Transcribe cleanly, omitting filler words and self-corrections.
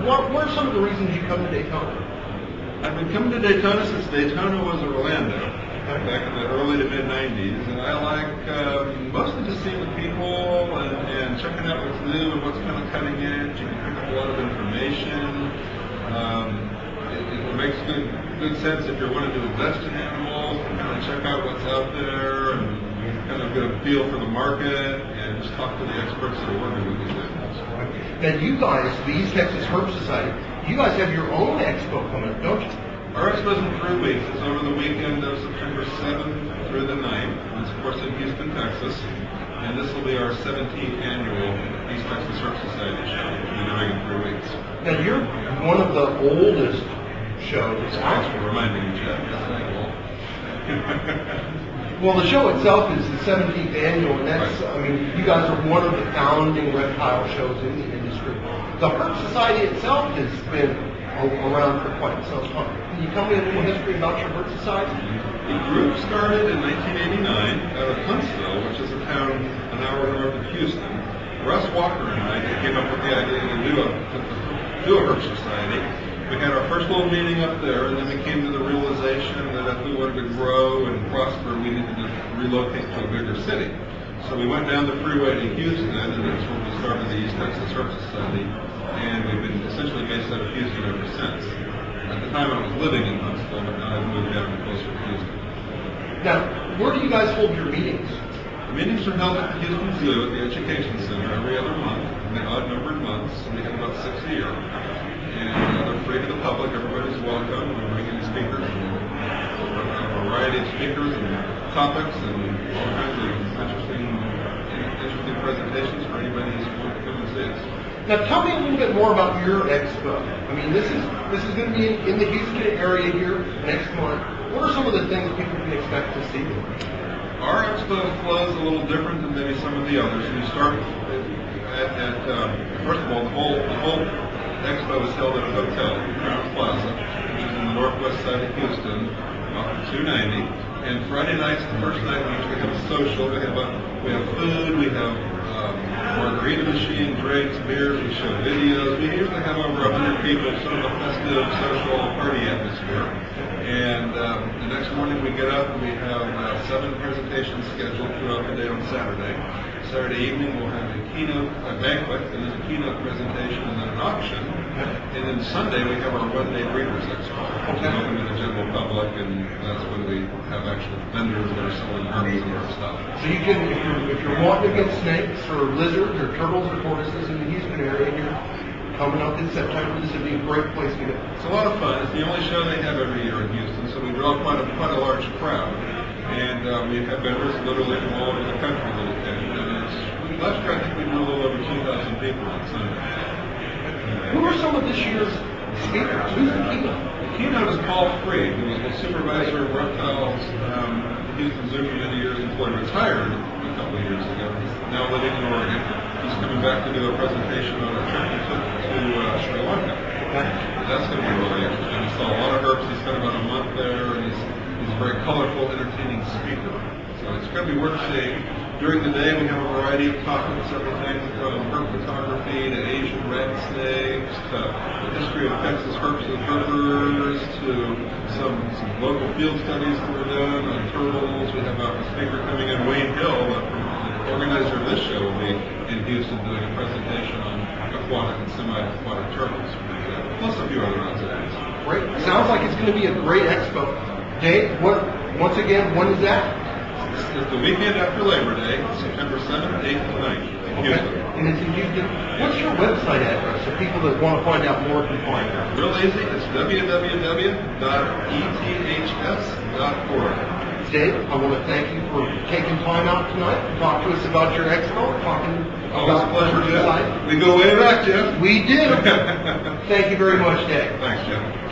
what are some of the reasons you come to Daytona? I've been coming to Daytona since Daytona was Orlando, back in the early to mid 90s, and I like mostly just seeing the people and checking out what's new and what's kind of cutting edge. You can pick up a lot of information. It makes good sense if you're wanting to invest in animals, to kind of check out what's out there and kind of get a feel for the market and just talk to the experts that are working with these animals. Now you guys, the East Texas Herp Society, you guys have your own expo coming up, don't you? Our expo is in 3 weeks. It's over the weekend of September 7th through the 9th. It's of course in Houston, Texas. And this will be our 17th annual East Texas Herp Society show. We'll be doing it in 3 weeks. Now you're one of the oldest shows. Thanks for reminding me, Jeff. Yes, I will. Well, the show itself is the 17th annual, and that's, right. I mean, you guys are one of the founding reptile shows in the industry. The Herp Society itself has been around for quite some time. Can you tell me a little history about your Herp Society? The group started in 1989 out of Huntsville, which is a town an hour north of Houston. Russ Walker and I came up with the idea to do a Herp Society. We had our first little meeting up there, and then we came to the realization that if we wanted to grow and prosper, we needed to relocate to a bigger city. So we went down the freeway to Houston, and that's when we started the East Texas Herp Society, and we've been essentially based out of Houston ever since. At the time I was living in Huntsville, but now I've moved down closer to Houston. Now, where do you guys hold your meetings? The meetings are held at the Houston Zoo at the Education Center every other month, in the odd-numbered months, and we have about 6 a year. And they're free to the public. Everybody's welcome. We bring in speakers, a variety of speakers and topics, and all kinds of interesting presentations for anybody who's going to come and see us. Now, tell me a little bit more about your expo. I mean, this is going to be in the Houston area here next month. What are some of the things people can expect to see? Our expo flows a little different than maybe some of the others. We start first of all, the whole Expo is held at a hotel, Crown Plaza, which is in the northwest side of Houston, off of 290. And Friday night's the first night we usually have a social. We have food, we have margarita machine, drinks, beers, we show videos. We usually have over 100 people, sort of a festive, social party atmosphere. And the next morning we get up and we have 7 presentations scheduled throughout the day on Saturday. Saturday evening we'll have a banquet, and then a keynote presentation, and then an auction. And then Sunday we have our one-day breeders expo, which is open to the general public, and that's when we have actual vendors that are selling herps and our stuff. So you can, if you're wanting to get snakes or lizards or turtles or tortoises in the Houston area here, coming up in September, this would be a great place to go. It's a lot of fun. It's the only show they have every year in Houston, so we draw quite a large crowd. And we have vendors literally from all over the country that attend. And last year I think we drew a little over 2,000 people on Sunday. Who are some of this year's speakers? Who's the keynote? The keynote is Paul Freed, who was the supervisor of reptiles at the Houston Zoo for many years before he retired a couple of years ago. He's now living in Oregon. He's coming back to do a presentation on a trip he took to Sri Lanka. That's going to be really interesting. He saw a lot of herps. He spent about a month there, and he's a very colorful, entertaining speaker. So it's going to be worth seeing. During the day, we have a variety of topics, everything from herp photography to Asian red snakes, to the history of Texas herps and herpers, to some local field studies that we're doing on turtles. We have a speaker coming in, Wayne Hill, the organizer of this show, will be in Houston doing a presentation on aquatic and semi-aquatic turtles, plus a few other odds and ends. Great. Sounds like it's going to be a great expo. Dave, once again, when is that? It's the weekend after Labor Day, September 7th, 8th, and 9th in Houston. And it's in Houston. What's your website address so people that want to find out more can find out? Real easy. It's www.eths.org. Dave, I want to thank you for taking time out tonight to talk to us about your expo. Always a pleasure, Jeff. We go way back, Jeff. We do. Thank you very much, Dave. Thanks, Jeff.